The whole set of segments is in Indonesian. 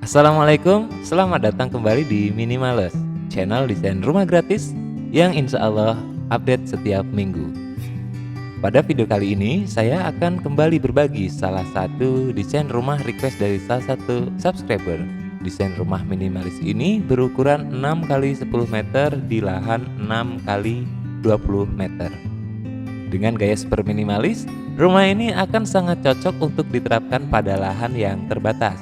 Assalamualaikum, selamat datang kembali di Minimales, channel desain rumah gratis yang insya Allah update setiap minggu. Pada video kali ini, saya akan kembali berbagi salah satu desain rumah request dari salah satu subscriber. Desain rumah minimalis ini berukuran 6 kali 10 meter di lahan 6 kali 20 meter. Dengan gaya super minimalis, rumah ini akan sangat cocok untuk diterapkan pada lahan yang terbatas.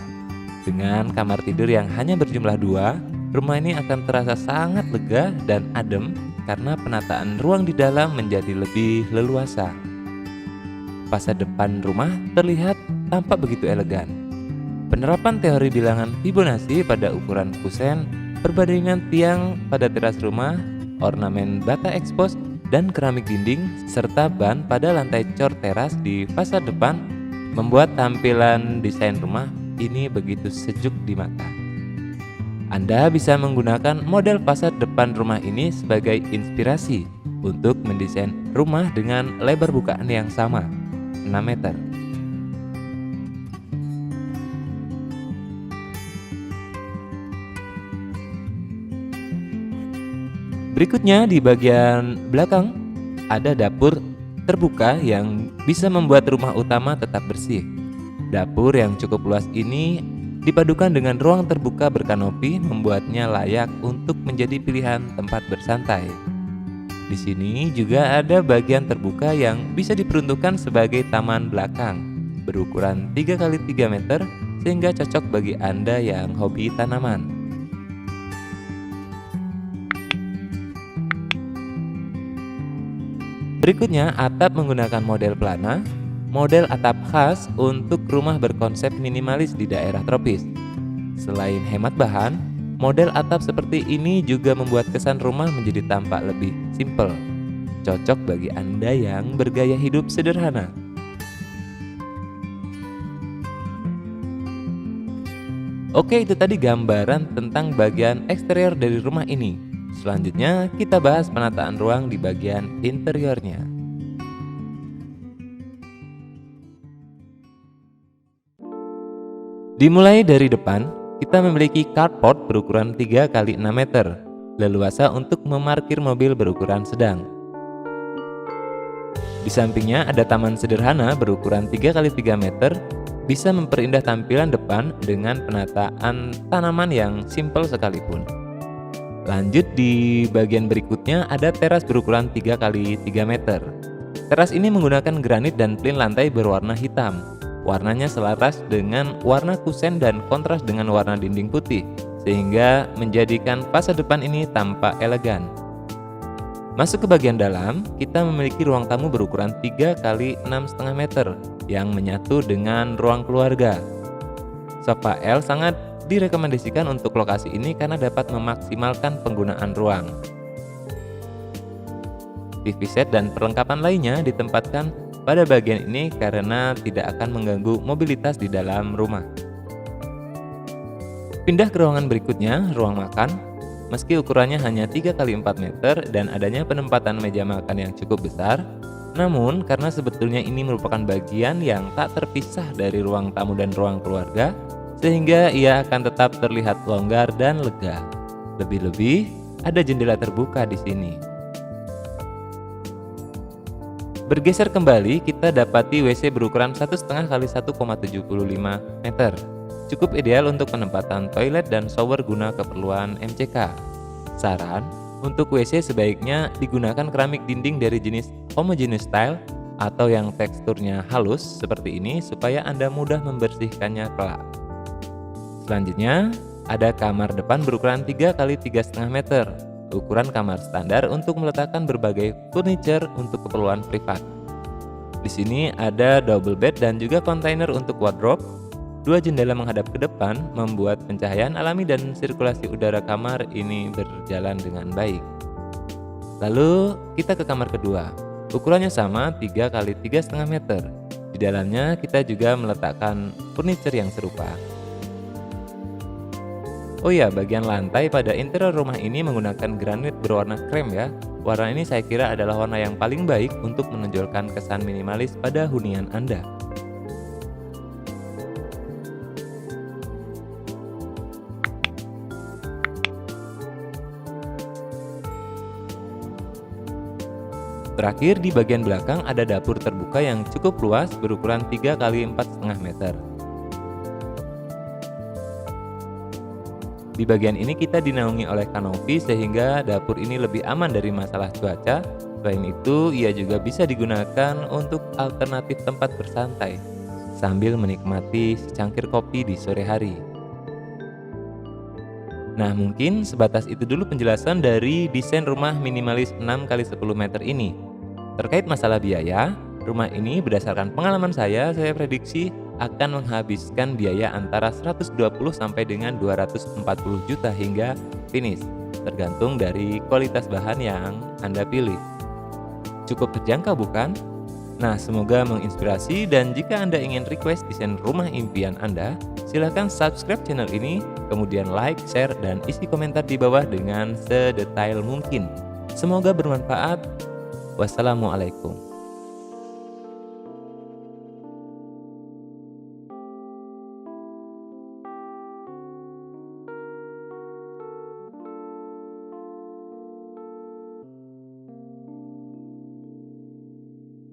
Dengan kamar tidur yang hanya berjumlah 2, rumah ini akan terasa sangat lega dan adem karena penataan ruang di dalam menjadi lebih leluasa. Fasade depan rumah terlihat tampak begitu elegan. Penerapan teori bilangan Fibonacci pada ukuran kusen, perbandingan tiang pada teras rumah, ornamen bata ekspos, dan keramik dinding, serta ban pada lantai cor teras di fasade depan membuat tampilan desain rumah ini begitu sejuk di mata. Anda bisa menggunakan model fasad depan rumah ini sebagai inspirasi untuk mendesain rumah dengan lebar bukaan yang sama, 6 meter. Berikutnya di bagian belakang ada dapur terbuka yang bisa membuat rumah utama tetap bersih. Dapur yang cukup luas ini dipadukan dengan ruang terbuka berkanopi membuatnya layak untuk menjadi pilihan tempat bersantai. Di sini juga ada bagian terbuka yang bisa diperuntukkan sebagai taman belakang berukuran 3 kali 3 meter sehingga cocok bagi Anda yang hobi tanaman. Berikutnya, atap menggunakan model plana. Model atap khas untuk rumah berkonsep minimalis di daerah tropis. Selain hemat bahan, model atap seperti ini juga membuat kesan rumah menjadi tampak lebih simpel. Cocok bagi Anda yang bergaya hidup sederhana. Oke, itu tadi gambaran tentang bagian eksterior dari rumah ini. Selanjutnya, kita bahas penataan ruang di bagian interiornya. Dimulai dari depan, kita memiliki carport berukuran 3 kali 6 meter, leluasa untuk memarkir mobil berukuran sedang. Di sampingnya ada taman sederhana berukuran 3 kali 3 meter, bisa memperindah tampilan depan dengan penataan tanaman yang simpel sekalipun. Lanjut di bagian berikutnya ada teras berukuran 3 kali 3 meter. Teras ini menggunakan granit dan plin lantai berwarna hitam. Warnanya selaras dengan warna kusen dan kontras dengan warna dinding putih, sehingga menjadikan fasade depan ini tampak elegan. Masuk ke bagian dalam, kita memiliki ruang tamu berukuran 3 kali 6,5 meter yang menyatu dengan ruang keluarga. Sofa L sangat direkomendasikan untuk lokasi ini karena dapat memaksimalkan penggunaan ruang. TV set dan perlengkapan lainnya ditempatkan pada bagian ini karena tidak akan mengganggu mobilitas di dalam rumah. Pindah ke ruangan berikutnya, ruang makan. Meski ukurannya hanya 3 kali 4 meter dan adanya penempatan meja makan yang cukup besar, namun karena sebetulnya ini merupakan bagian yang tak terpisah dari ruang tamu dan ruang keluarga, sehingga ia akan tetap terlihat longgar dan lega. Lebih-lebih, ada jendela terbuka di sini. Bergeser kembali, kita dapati WC berukuran 1,5 kali 1,75 meter. Cukup ideal untuk penempatan toilet dan shower guna keperluan MCK. Saran, untuk WC sebaiknya digunakan keramik dinding dari jenis homogeneous tile atau yang teksturnya halus seperti ini supaya Anda mudah membersihkannya kelak. Selanjutnya, ada kamar depan berukuran 3 kali 3,5 meter. Ukuran kamar standar untuk meletakkan berbagai furniture untuk keperluan privat. Di sini ada double bed dan juga kontainer untuk wardrobe. 2 jendela menghadap ke depan membuat pencahayaan alami dan sirkulasi udara kamar ini berjalan dengan baik. Lalu kita ke kamar kedua. Ukurannya sama 3 kali 3,5 meter. Di dalamnya kita juga meletakkan furniture yang serupa. Oh ya, bagian lantai pada interior rumah ini menggunakan granit berwarna krem ya. Warna ini saya kira adalah warna yang paling baik untuk menonjolkan kesan minimalis pada hunian Anda. Terakhir, di bagian belakang ada dapur terbuka yang cukup luas berukuran 3 kali 4,5 meter. Di bagian ini kita dinaungi oleh kanopi sehingga dapur ini lebih aman dari masalah cuaca. Selain itu, ia juga bisa digunakan untuk alternatif tempat bersantai sambil menikmati secangkir kopi di sore hari. Nah, mungkin sebatas itu dulu penjelasan dari desain rumah minimalis 6 kali 10 meter ini. Terkait masalah biaya, rumah ini berdasarkan pengalaman saya prediksi akan menghabiskan biaya antara 120 sampai dengan 240 juta hingga finish, tergantung dari kualitas bahan yang Anda pilih. Cukup terjangkau bukan? Nah, semoga menginspirasi, dan jika Anda ingin request desain rumah impian Anda, silahkan subscribe channel ini, kemudian like, share, dan isi komentar di bawah dengan sedetail mungkin. Semoga bermanfaat. Wassalamualaikum.